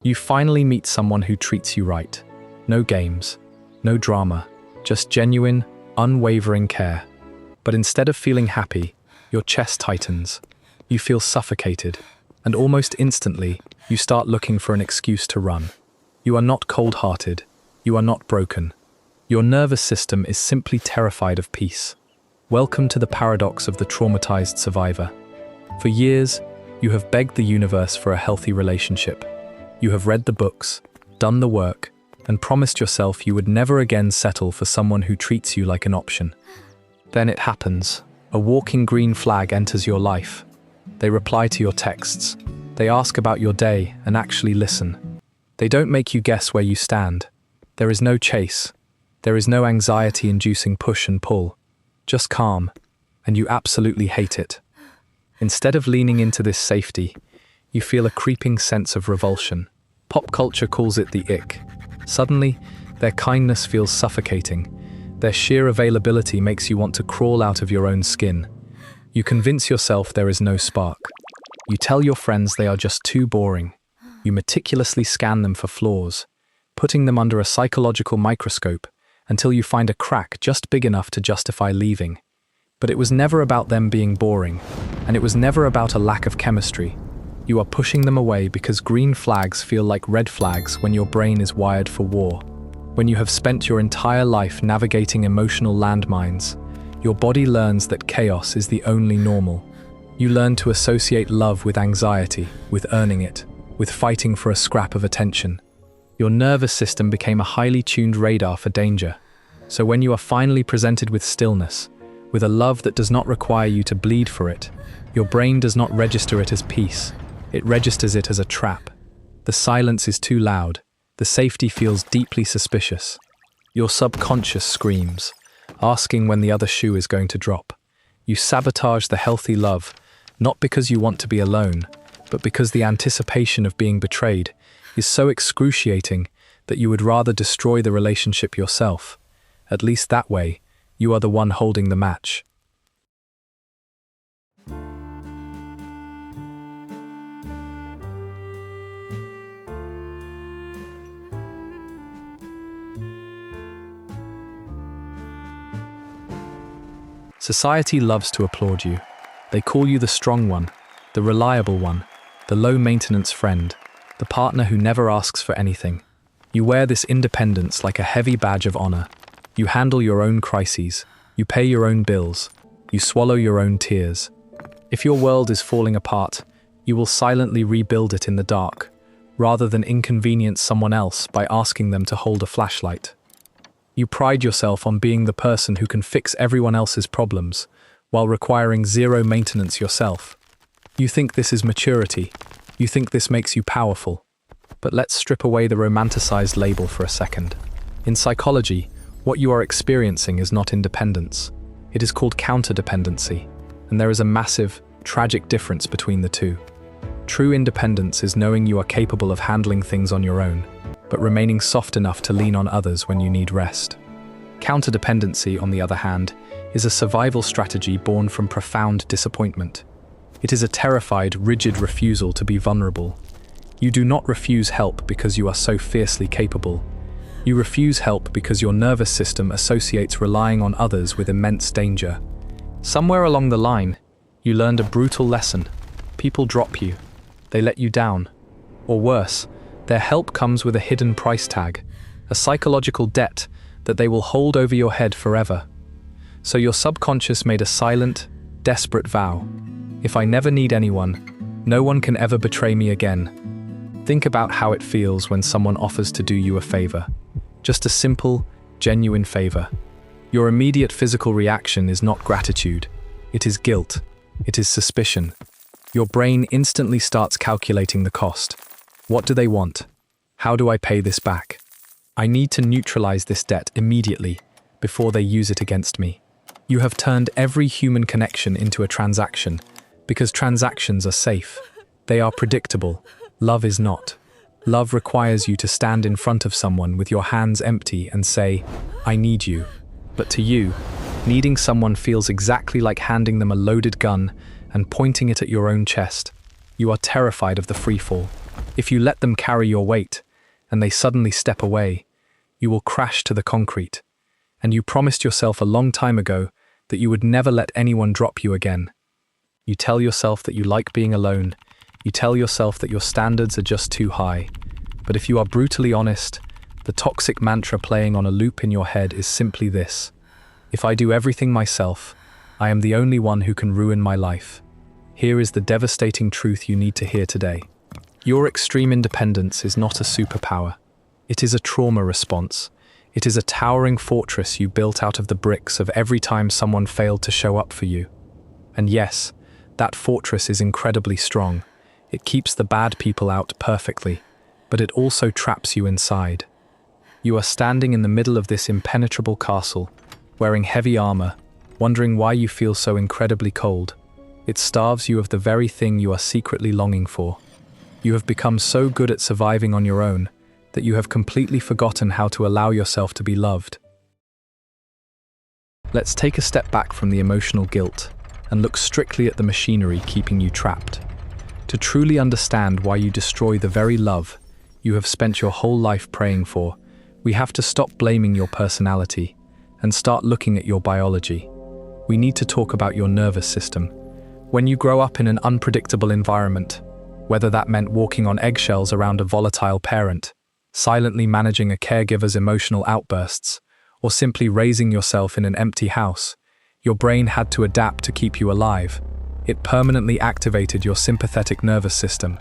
You finally meet someone who treats you right. No games, no drama, just genuine, unwavering care. But instead of feeling happy, your chest tightens. You feel suffocated, and almost instantly, you start looking for an excuse to run. You are not cold-hearted. You are not broken. Your nervous system is simply terrified of peace. Welcome to the paradox of the traumatized survivor. For years, you have begged the universe for a healthy relationship. You have read the books, done the work, and promised yourself you would never again settle for someone who treats you like an option. Then it happens. A walking green flag enters your life. They reply to your texts. They ask about your day and actually listen. They don't make you guess where you stand. There is no chase. There is no anxiety-inducing push and pull. Just calm, and you absolutely hate it. Instead of leaning into this safety, you feel a creeping sense of revulsion. Pop culture calls it the ick. Suddenly, their kindness feels suffocating. Their sheer availability makes you want to crawl out of your own skin. You convince yourself there is no spark. You tell your friends they are just too boring. You meticulously scan them for flaws, putting them under a psychological microscope until you find a crack just big enough to justify leaving. But it was never about them being boring, and it was never about a lack of chemistry. You are pushing them away because green flags feel like red flags when your brain is wired for war. When you have spent your entire life navigating emotional landmines, your body learns that chaos is the only normal. You learn to associate love with anxiety, with earning it, with fighting for a scrap of attention. Your nervous system became a highly tuned radar for danger. So when you are finally presented with stillness, with a love that does not require you to bleed for it, your brain does not register it as peace. It registers it as a trap. The silence is too loud. The safety feels deeply suspicious. Your subconscious screams, asking when the other shoe is going to drop. You sabotage the healthy love, not because you want to be alone, but because the anticipation of being betrayed is so excruciating that you would rather destroy the relationship yourself. At least that way, you are the one holding the match. Society loves to applaud you. They call you the strong one, the reliable one, the low-maintenance friend, the partner who never asks for anything. You wear this independence like a heavy badge of honor. You handle your own crises. You pay your own bills. You swallow your own tears. If your world is falling apart, you will silently rebuild it in the dark, rather than inconvenience someone else by asking them to hold a flashlight. You pride yourself on being the person who can fix everyone else's problems, while requiring zero maintenance yourself. You think this is maturity. You think this makes you powerful. But let's strip away the romanticized label for a second. In psychology, what you are experiencing is not independence. It is called counter-dependency, and there is a massive, tragic difference between the two. True independence is knowing you are capable of handling things on your own, but remaining soft enough to lean on others when you need rest. Counter-dependency, on the other hand, is a survival strategy born from profound disappointment. It is a terrified, rigid refusal to be vulnerable. You do not refuse help because you are so fiercely capable. You refuse help because your nervous system associates relying on others with immense danger. Somewhere along the line, you learned a brutal lesson. People drop you. They let you down. Or worse, their help comes with a hidden price tag, a psychological debt that they will hold over your head forever. So your subconscious made a silent, desperate vow. If I never need anyone, no one can ever betray me again. Think about how it feels when someone offers to do you a favor. Just a simple, genuine favor. Your immediate physical reaction is not gratitude. It is guilt. It is suspicion. Your brain instantly starts calculating the cost. What do they want? How do I pay this back? I need to neutralize this debt immediately before they use it against me. You have turned every human connection into a transaction because transactions are safe. They are predictable. Love is not. Love requires you to stand in front of someone with your hands empty and say, I need you. But to you, needing someone feels exactly like handing them a loaded gun and pointing it at your own chest. You are terrified of the freefall. If you let them carry your weight, and they suddenly step away, you will crash to the concrete. And you promised yourself a long time ago that you would never let anyone drop you again. You tell yourself that you like being alone. You tell yourself that your standards are just too high. But if you are brutally honest, the toxic mantra playing on a loop in your head is simply this: if I do everything myself, I am the only one who can ruin my life. Here is the devastating truth you need to hear today. Your extreme independence is not a superpower. It is a trauma response. It is a towering fortress you built out of the bricks of every time someone failed to show up for you. And yes, that fortress is incredibly strong. It keeps the bad people out perfectly, but it also traps you inside. You are standing in the middle of this impenetrable castle, wearing heavy armor, wondering why you feel so incredibly cold. It starves you of the very thing you are secretly longing for. You have become so good at surviving on your own that you have completely forgotten how to allow yourself to be loved. Let's take a step back from the emotional guilt and look strictly at the machinery keeping you trapped. To truly understand why you destroy the very love you have spent your whole life praying for, we have to stop blaming your personality and start looking at your biology. We need to talk about your nervous system. When you grow up in an unpredictable environment, whether that meant walking on eggshells around a volatile parent, silently managing a caregiver's emotional outbursts, or simply raising yourself in an empty house, your brain had to adapt to keep you alive. It permanently activated your sympathetic nervous system.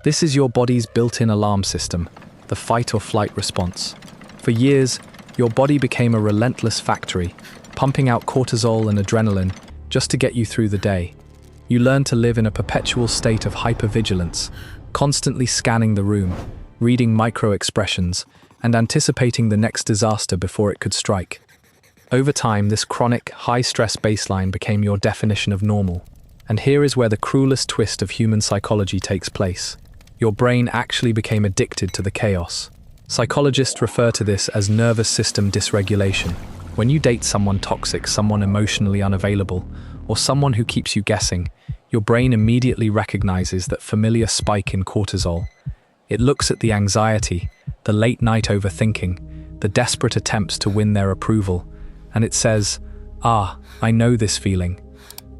This is your body's built-in alarm system, the fight or flight response. For years, your body became a relentless factory, pumping out cortisol and adrenaline just to get you through the day. You learned to live in a perpetual state of hypervigilance, constantly scanning the room, reading micro-expressions, and anticipating the next disaster before it could strike. Over time, this chronic, high-stress baseline became your definition of normal. And here is where the cruelest twist of human psychology takes place. Your brain actually became addicted to the chaos. Psychologists refer to this as nervous system dysregulation. When you date someone toxic, someone emotionally unavailable, or someone who keeps you guessing, your brain immediately recognizes that familiar spike in cortisol. It looks at the anxiety, the late-night overthinking, the desperate attempts to win their approval, and it says, I know this feeling.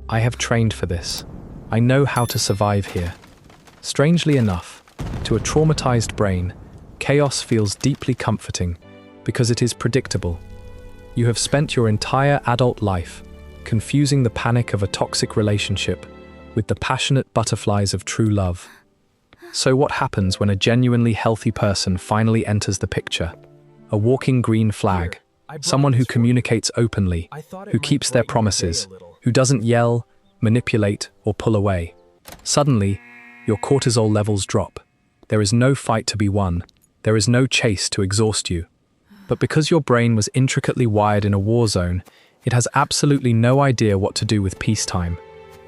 I have trained for this. I know how to survive here. Strangely enough, to a traumatized brain, chaos feels deeply comforting because it is predictable. You have spent your entire adult life confusing the panic of a toxic relationship with the passionate butterflies of true love. So what happens when a genuinely healthy person finally enters the picture? A walking green flag, someone who communicates openly, who keeps their promises, who doesn't yell, manipulate, or pull away. Suddenly, your cortisol levels drop. There is no fight to be won. There is no chase to exhaust you. But because your brain was intricately wired in a war zone, it has absolutely no idea what to do with peacetime.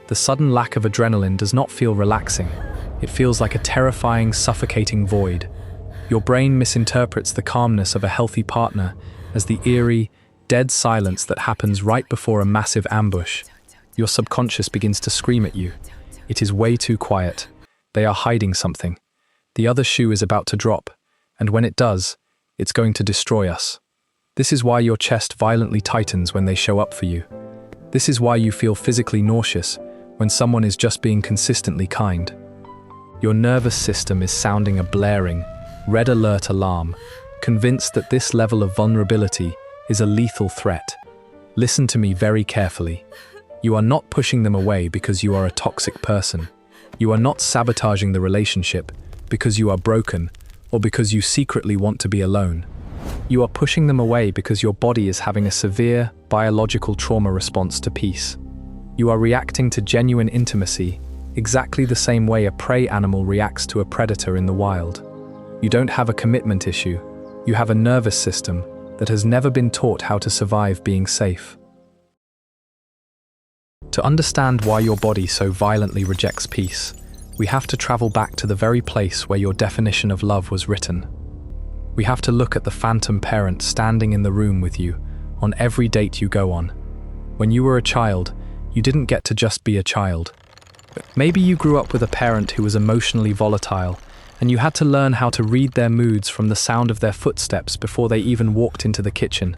The sudden lack of adrenaline does not feel relaxing. It feels like a terrifying, suffocating void. Your brain misinterprets the calmness of a healthy partner as the eerie, dead silence that happens right before a massive ambush. Your subconscious begins to scream at you. It is way too quiet. They are hiding something. The other shoe is about to drop, and when it does, it's going to destroy us. This is why your chest violently tightens when they show up for you. This is why you feel physically nauseous when someone is just being consistently kind. Your nervous system is sounding a blaring, red alert alarm, convinced that this level of vulnerability is a lethal threat. Listen to me very carefully. You are not pushing them away because you are a toxic person. You are not sabotaging the relationship because you are broken or because you secretly want to be alone. You are pushing them away because your body is having a severe biological trauma response to peace. You are reacting to genuine intimacy exactly the same way a prey animal reacts to a predator in the wild. You don't have a commitment issue. You have a nervous system that has never been taught how to survive being safe. To understand why your body so violently rejects peace, we have to travel back to the very place where your definition of love was written. We have to look at the phantom parent standing in the room with you on every date you go on. When you were a child, you didn't get to just be a child. Maybe you grew up with a parent who was emotionally volatile and you had to learn how to read their moods from the sound of their footsteps before they even walked into the kitchen.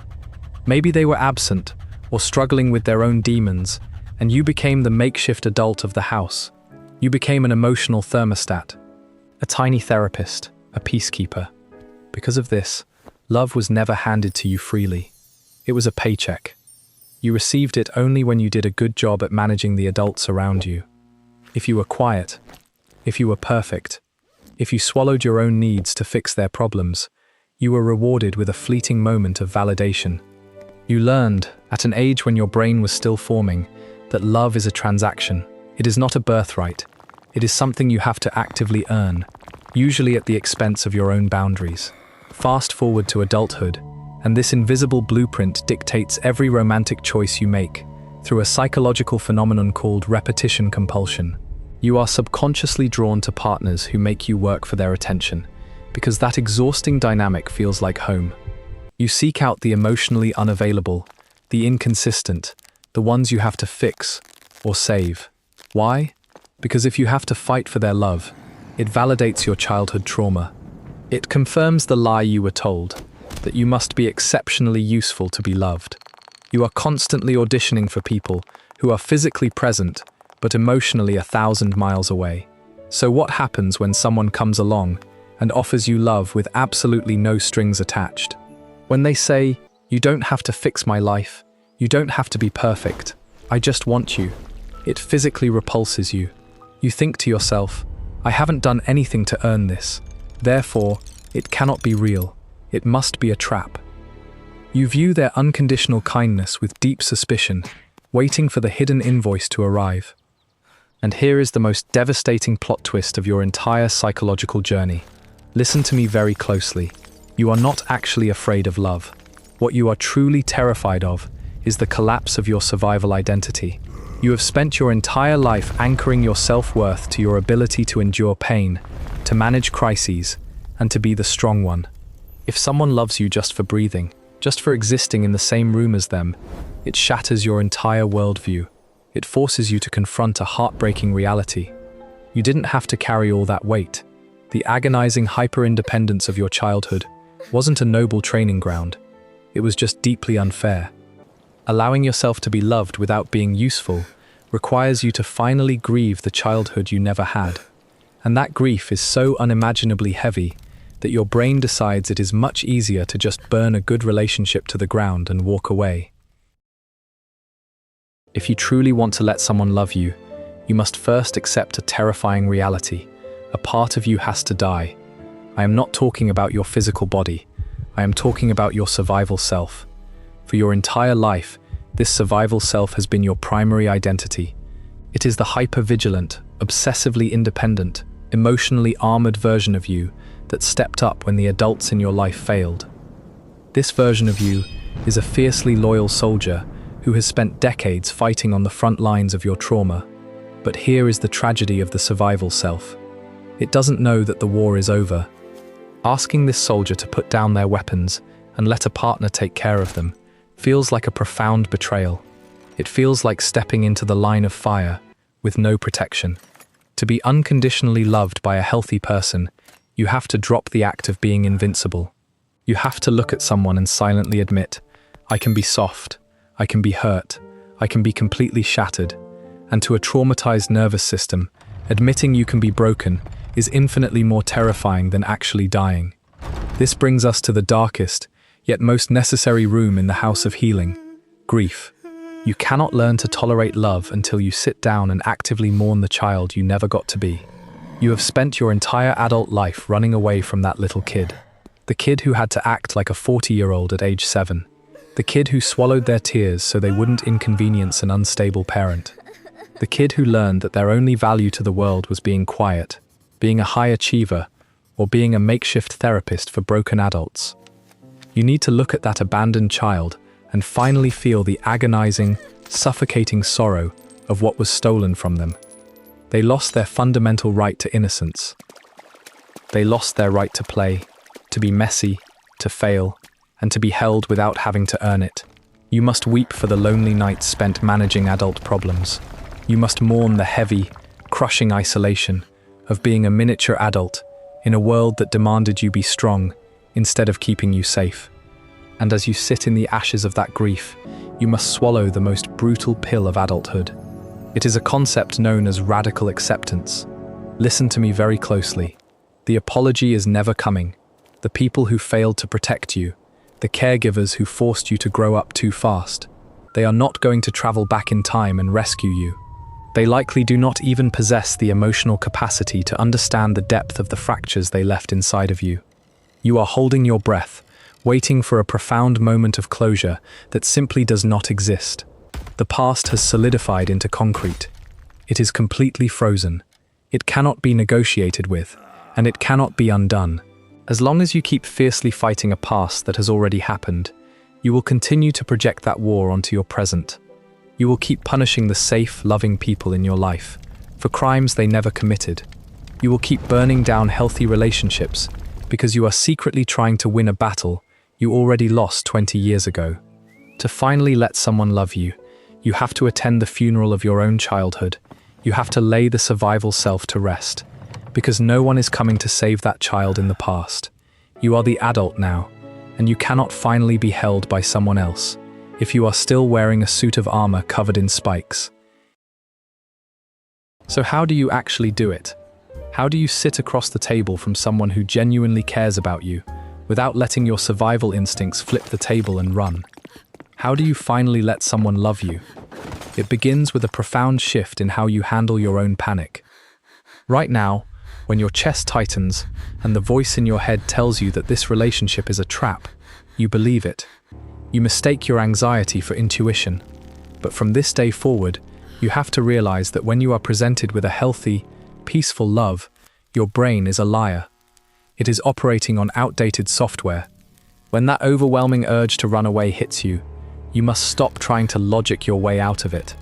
Maybe they were absent or struggling with their own demons, and you became the makeshift adult of the house. You became an emotional thermostat, a tiny therapist, a peacekeeper. Because of this, love was never handed to you freely. It was a paycheck. You received it only when you did a good job at managing the adults around you. If you were quiet, if you were perfect, if you swallowed your own needs to fix their problems, you were rewarded with a fleeting moment of validation. You learned, at an age when your brain was still forming, that love is a transaction. It is not a birthright. It is something you have to actively earn, usually at the expense of your own boundaries. Fast forward to adulthood, and this invisible blueprint dictates every romantic choice you make through a psychological phenomenon called repetition compulsion. You are subconsciously drawn to partners who make you work for their attention, because that exhausting dynamic feels like home. You seek out the emotionally unavailable, the inconsistent, the ones you have to fix or save. Why? Because if you have to fight for their love, it validates your childhood trauma. It confirms the lie you were told, that you must be exceptionally useful to be loved. You are constantly auditioning for people who are physically present, but emotionally 1,000 miles away. So what happens when someone comes along and offers you love with absolutely no strings attached? When they say, "You don't have to fix my life, you don't have to be perfect, I just want you," it physically repulses you. You think to yourself, "I haven't done anything to earn this, therefore, it cannot be real. It must be a trap." You view their unconditional kindness with deep suspicion, waiting for the hidden invoice to arrive. And here is the most devastating plot twist of your entire psychological journey. Listen to me very closely. You are not actually afraid of love. What you are truly terrified of is the collapse of your survival identity. You have spent your entire life anchoring your self-worth to your ability to endure pain, to manage crises, and to be the strong one. If someone loves you just for breathing, just for existing in the same room as them, it shatters your entire worldview. It forces you to confront a heartbreaking reality. You didn't have to carry all that weight. The agonizing hyper-independence of your childhood wasn't a noble training ground. It was just deeply unfair. Allowing yourself to be loved without being useful requires you to finally grieve the childhood you never had. And that grief is so unimaginably heavy that your brain decides it is much easier to just burn a good relationship to the ground and walk away. If you truly want to let someone love you, you must first accept a terrifying reality. A part of you has to die. I am not talking about your physical body. I am talking about your survival self. For your entire life, this survival self has been your primary identity. It is the hyper-vigilant, obsessively independent, emotionally armored version of you that stepped up when the adults in your life failed. This version of you is a fiercely loyal soldier who has spent decades fighting on the front lines of your trauma. But here is the tragedy of the survival self. It doesn't know that the war is over. Asking this soldier to put down their weapons and let a partner take care of them feels like a profound betrayal. It feels like stepping into the line of fire with no protection. To be unconditionally loved by a healthy person, you have to drop the act of being invincible. You have to look at someone and silently admit, "I can be soft, I can be hurt, I can be completely shattered." And to a traumatized nervous system, admitting you can be broken is infinitely more terrifying than actually dying. This brings us to the darkest, yet most necessary room in the house of healing: grief. You cannot learn to tolerate love until you sit down and actively mourn the child you never got to be. You have spent your entire adult life running away from that little kid. The kid who had to act like a 40-year-old at age 7. The kid who swallowed their tears so they wouldn't inconvenience an unstable parent. The kid who learned that their only value to the world was being quiet, being a high achiever, or being a makeshift therapist for broken adults. You need to look at that abandoned child and finally feel the agonizing, suffocating sorrow of what was stolen from them. They lost their fundamental right to innocence. They lost their right to play, to be messy, to fail, and to be held without having to earn it. You must weep for the lonely nights spent managing adult problems. You must mourn the heavy, crushing isolation of being a miniature adult in a world that demanded you be strong instead of keeping you safe. And as you sit in the ashes of that grief, you must swallow the most brutal pill of adulthood. It is a concept known as radical acceptance. Listen to me very closely. The apology is never coming. The people who failed to protect you, the caregivers who forced you to grow up too fast, they are not going to travel back in time and rescue you. They likely do not even possess the emotional capacity to understand the depth of the fractures they left inside of you. You are holding your breath, waiting for a profound moment of closure that simply does not exist. The past has solidified into concrete. It is completely frozen. It cannot be negotiated with, and it cannot be undone. As long as you keep fiercely fighting a past that has already happened, you will continue to project that war onto your present. You will keep punishing the safe, loving people in your life for crimes they never committed. You will keep burning down healthy relationships because you are secretly trying to win a battle you already lost 20 years ago. To finally let someone love you, you have to attend the funeral of your own childhood. You have to lay the survival self to rest, because no one is coming to save that child in the past. You are the adult now, and you cannot finally be held by someone else if you are still wearing a suit of armor covered in spikes. So how do you actually do it? How do you sit across the table from someone who genuinely cares about you, without letting your survival instincts flip the table and run? How do you finally let someone love you? It begins with a profound shift in how you handle your own panic. Right now, when your chest tightens and the voice in your head tells you that this relationship is a trap, you believe it. You mistake your anxiety for intuition. But from this day forward, you have to realize that when you are presented with a healthy, peaceful love, your brain is a liar. It is operating on outdated software. When that overwhelming urge to run away hits you, you must stop trying to logic your way out of it.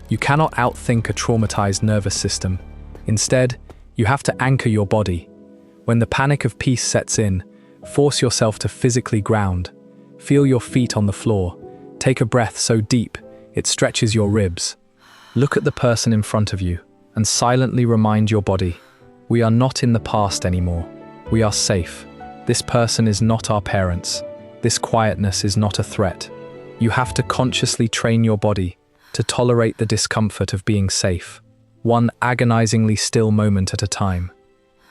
You cannot outthink a traumatized nervous system. Instead, you have to anchor your body. When the panic of peace sets in, force yourself to physically ground. Feel your feet on the floor. Take a breath so deep, it stretches your ribs. Look at the person in front of you and silently remind your body, we are not in the past anymore. We are safe. This person is not our parents. This quietness is not a threat. You have to consciously train your body to tolerate the discomfort of being safe, one agonizingly still moment at a time.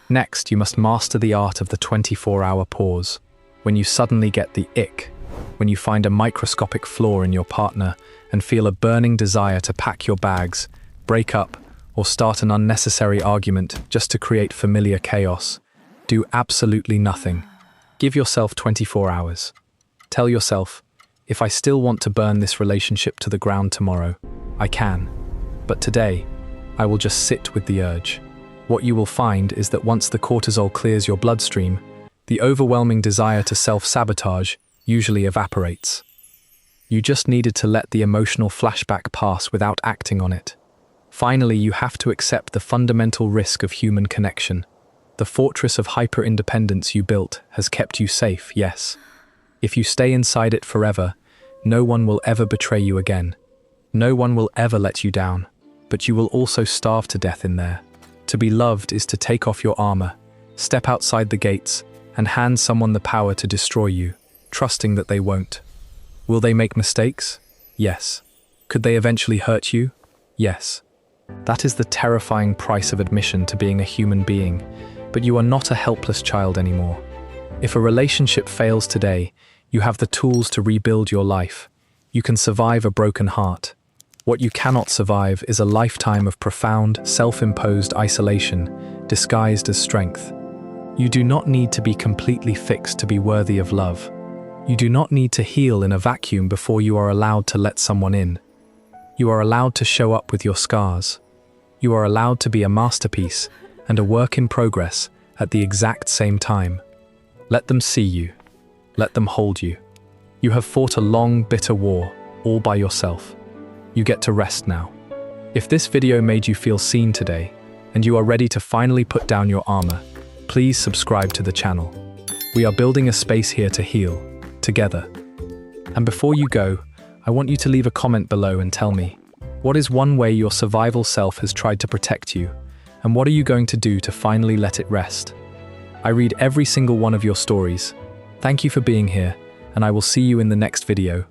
Next, you must master the art of the 24-hour pause. When you suddenly get the ick, when you find a microscopic flaw in your partner and feel a burning desire to pack your bags, break up, or start an unnecessary argument just to create familiar chaos, do absolutely nothing. Give yourself 24 hours. Tell yourself, if I still want to burn this relationship to the ground tomorrow, I can. But today, I will just sit with the urge. What you will find is that once the cortisol clears your bloodstream, the overwhelming desire to self-sabotage usually evaporates. You just needed to let the emotional flashback pass without acting on it. Finally, you have to accept the fundamental risk of human connection. The fortress of hyper-independence you built has kept you safe, yes. If you stay inside it forever, no one will ever betray you again. No one will ever let you down, but you will also starve to death in there. To be loved is to take off your armor, step outside the gates, and hand someone the power to destroy you, trusting that they won't. Will they make mistakes? Yes. Could they eventually hurt you? Yes. That is the terrifying price of admission to being a human being, but you are not a helpless child anymore. If a relationship fails today, you have the tools to rebuild your life. You can survive a broken heart. What you cannot survive is a lifetime of profound, self-imposed isolation, disguised as strength. You do not need to be completely fixed to be worthy of love. You do not need to heal in a vacuum before you are allowed to let someone in. You are allowed to show up with your scars. You are allowed to be a masterpiece and a work in progress at the exact same time. Let them see you. Let them hold you. You have fought a long, bitter war, all by yourself. You get to rest now. If this video made you feel seen today, and you are ready to finally put down your armor, please subscribe to the channel. We are building a space here to heal, together. And before you go, I want you to leave a comment below and tell me, what is one way your survival self has tried to protect you, and what are you going to do to finally let it rest? I read every single one of your stories. Thank you for being here, and I will see you in the next video.